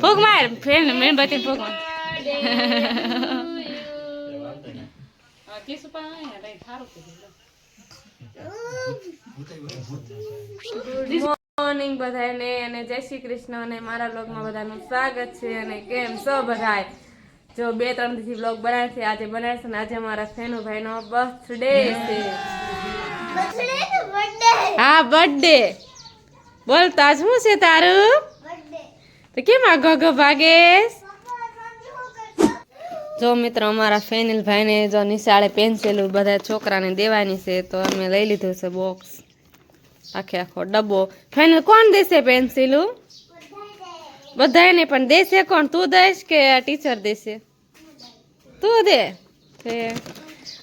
ફૂક માર ફેન મીણબત્તી ફૂક માર મોર્નિંગ બધાને અને જય શ્રી કૃષ્ણ અને મારા બ્લોગમાં બધાનું સ્વાગત છે અને કેમ છો બધાય જો 2-3 દિવસથી બ્લોગ બનાવે છે આજે બનાવે છે અને આજે અમારા ફેનુભાઈનો બર્થડે છે હા બર્થડે બોલ તો આજ શું છે તારું તો કેમ આ ગોગો ભાગેશ જો મિત્રો અમારા ફેનિલભાઈને જો નિશાળે પેન્સિલ બધા છોકરાને દેવાની છે તો અમે લઈ લીધું છે બોક્સ આખો ડબ્બો ફાઇનલ કોણ દેશે પેન્સિલ બધાને પણ દેશે કોણ તું દઈશ કે ટીચર દેશે તું દે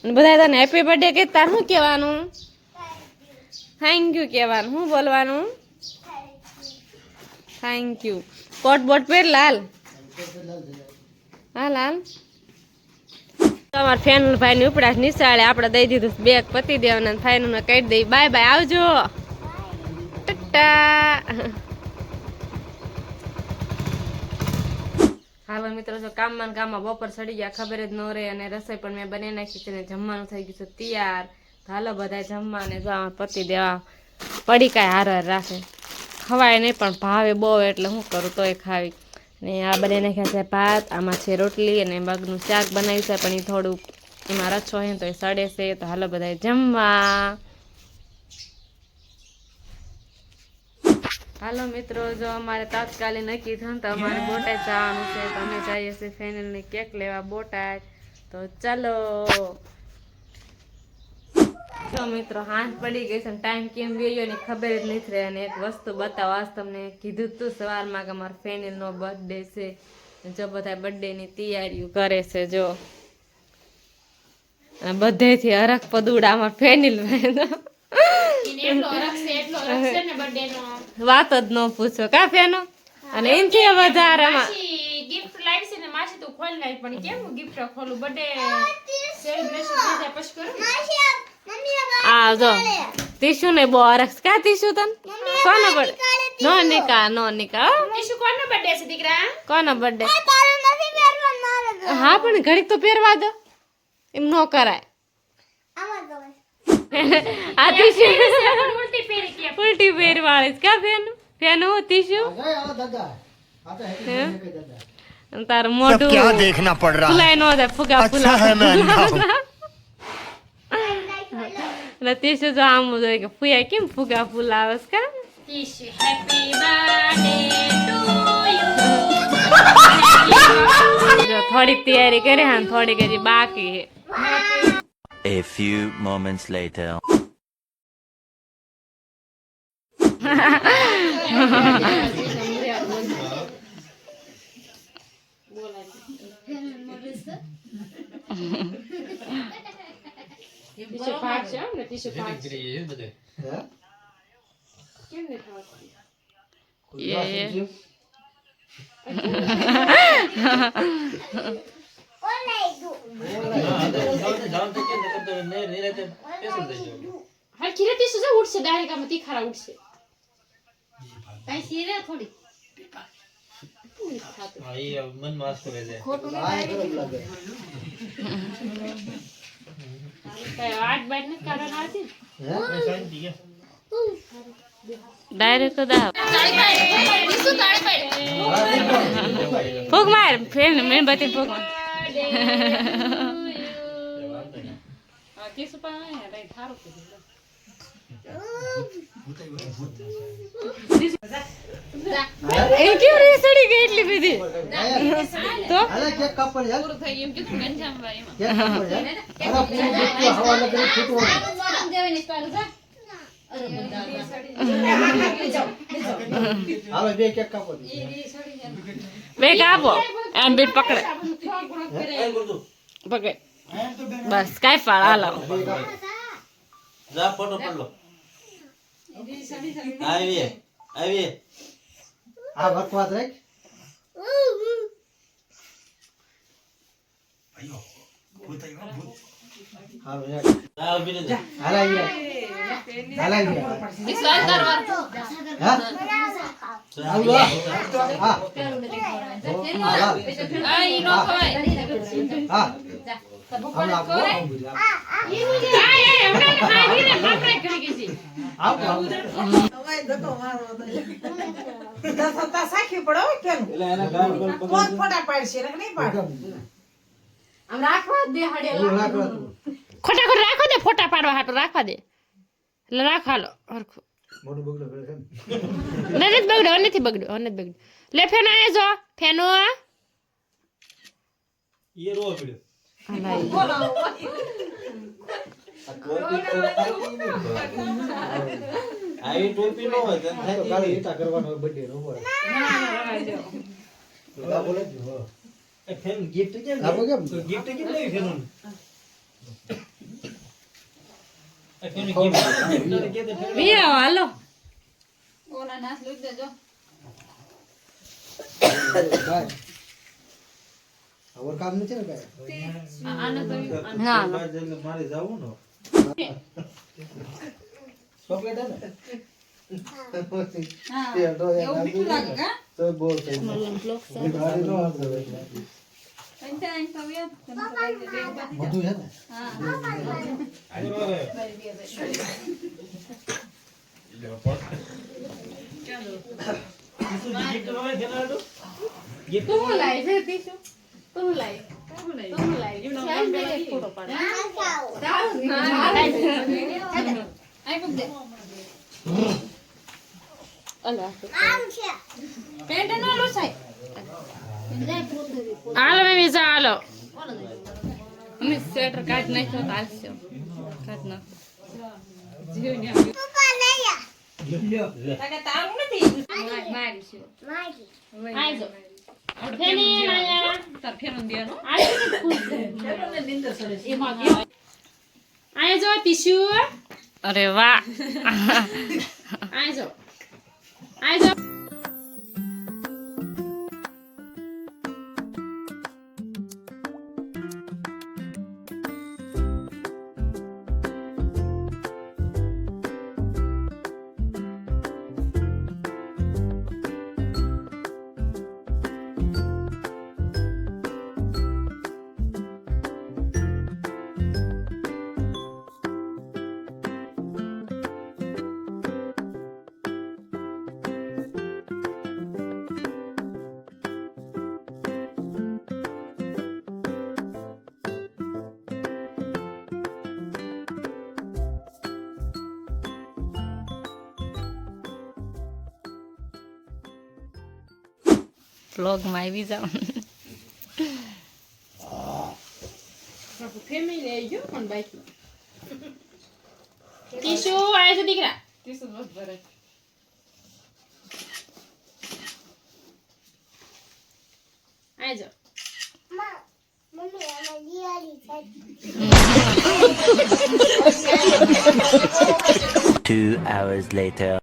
અને બધા તને હેપી બર્થડે કે તાર શું કહેવાનું થેન્ક યુ કહેવાનું શું બોલવાનું થેન્ક યુ કોટ બોટ પહેર લાલ હા લાલ તમારા ફેન ભાઈ ની ઉપડા નિશાળે આપણે દઈ દીધું બેગ પતી દેવાના ફાઈન ને કહી દઈ બાય બાય આવજો હાલો મિત્રો જો કામમાં બપોર ચડી ગયા ખબર જ ન રહે અને રસોઈ પણ મેં બનાવી નાખી છે ને જમવાનું થઈ ગયું છે તૈયાર હાલો બધા જમવા ને જો પતી દેવા પડી કાંઈ હાર રાખે ખવાય નહીં પણ ભાવે બહુ એટલે શું કરું તોય ખાવી ને આ બનાવી નાખ્યા છે ભાત આમાં છે રોટલી અને મગનું શાક બનાવ્યું છે પણ એ થોડુંક એમાં રચ્છો હોય તો એ સડે છે તો હાલો બધા જમવા હાલો મિત્રો જો અમારે તાત્કાલિક નક્કી થયું તો અમારે બોટાદ જવાનું છે તો અમે જઈએ છીએ ફેનલની કેક લેવા બોટાદ તો ચાલો તો મિત્રો હાથ પડી ગઈ છે ટાઈમ કેમ ગયો ને ખબર જ નથી રહે અને એક વસ્તુ બતાવો આજ તમને કીધું તું સવારમાં કે અમારા ફેનિલનો બર્થડે છે જો બધા બર્થડેની તૈયારીઓ કરે છે જો બધેથી હરખ પદુડા અમારા ફેનિલ વાત જ ન પૂછો કા ફેનો અને એનથી વધારે ગિફ્ટ લાવી છે ને માસી તો ખોલ નાખ પણ કેમ ગિફ્ટ ખોલું બર્થડે સેલિબ્રેશન થઈ જાય પછી કરું આ જો ટીશુ ને બહુ અરક્ષ કા ટીશુ તન કોનો બર્થડે નો નિકા ટીશુ કોનો બર્થડે છે દીકરા કોનો બર્થડે હા પણ ઘડીક તો પહેરવા દો એમ નો કરાય આ ટીશુ ઉલટી પહેરવાળી કા ફેન ટીશુ તારું મોઢું क्या देखना पड़ रहा ફુલાય નો દે ફુગા ફુલા है मैं अंधा हूं ટીશુ જો આમ જોઈએ કે ફુયા કેમ ફુગા ફુલાવસ કા ટીશુ હેપી બર્થડે ટુ જો થોડીક તૈયારી કરી હા થોડીક હજી બાકી છે A few moments later. ટીશુ પાક છે ને ટીશુ પાક છે કેમ ને હા ખીરે ટીશુ છે ઉડશે ડાયરેક્ટ આમાં તીખારા ઉડશે કાઈ સીરે થોડી मन मास करे दे ખોટું કઈ આટ બાટ ને કારણ આતી ડાયરેક્ટ દા ટીશુ તાળે પાડ ફૂક માર ફેન મીણબત્તી ફૂક માર ટીશુ પણ રે થારું એમ કેમ રેસડી ગઈ એટલી બધી તો અરે કેક કાપડ યાર પૂરું થઈ એમ કીધું ગંજામ વાળીમાં કેક કાપડ યાર અરે પૂરું બધું હવા લગી ફૂટવાનું હાલો બે કેક કાપડ બે કાપો એમ બીટ પકડે પકડ બસ કાઈ ફાળ હાલો जा फोटो पढ़ लो आइए આ બકવાસ રાખ अयो भूत आयो भूत હાલો યાર आ अभी ले जा હાલા યાર વિશ્વાસ કરવા હા હાલો હા હા આ ઈ નો ખવાય હા પપ્પાને આવો ખવડાય હમણાં ખાઈ ને બાપરે કરી ગઈ છે આવો સાખી પડો કેમ ફોટા પાડશે ને નહીં પાડ આમ રાખવા દે હાડે ખોટા ખોટા રાખો દે ફોટા પાડવા હાટો રાખવા દે એટલે રાખ હાલો હરખું મોટું બગડો કરે છે નથી બગડ્યો નથી બગડ્યો લે ફેનો આયા જો ફેનો ये रो पड़े आई टोपी नो હોય તને તો કાલે ઈટા કરવાનો બર્થડે નો બોલે આ બોલે જો એ ફેન ગિફ્ટ કેમ આપો કેમ ગિફ્ટ કેમ લઈ ફેન એ ફેન ગિફ્ટ કે તે બી આવો હાલો ઓલા નાસ લઈ દેજો કાય આવર કામ નથી ને કાય આને તો ના મારે જાવું ને ચોકલેટ હે ને હા તે તો એવું મીઠું લાગે કા તો બોલ થઈ ગાડી નો આવતો એટલે અંતા વ્યાપ બધું છે ને ગિફ્ટ નો ખેલાડો ગિફ્ટ તું લાઈ છે તીશું તું લાઈ તું લાઈ ચાલ બે એક ફોટો પાડ આઈ પગ દે અલા પેન્ટ નો લોસાય હાલો બેબી ચાલો અમે સ્વેટર કાઢ નાખ્યો તો હાલશે કાઢ નાખ તારું નથી મારી છે આઈ જો ફેની આયા તાર ફેરન દેનો આયા જો ટીશ્યુ અરે વાહ આયા જો આયા જો વ્લોગમાં આવી જાવ ફેમિલી આવી ગયો પણ બાઈકમાં ટીશ્યુ આયા જો દીકરા આયા જો 2 hours later.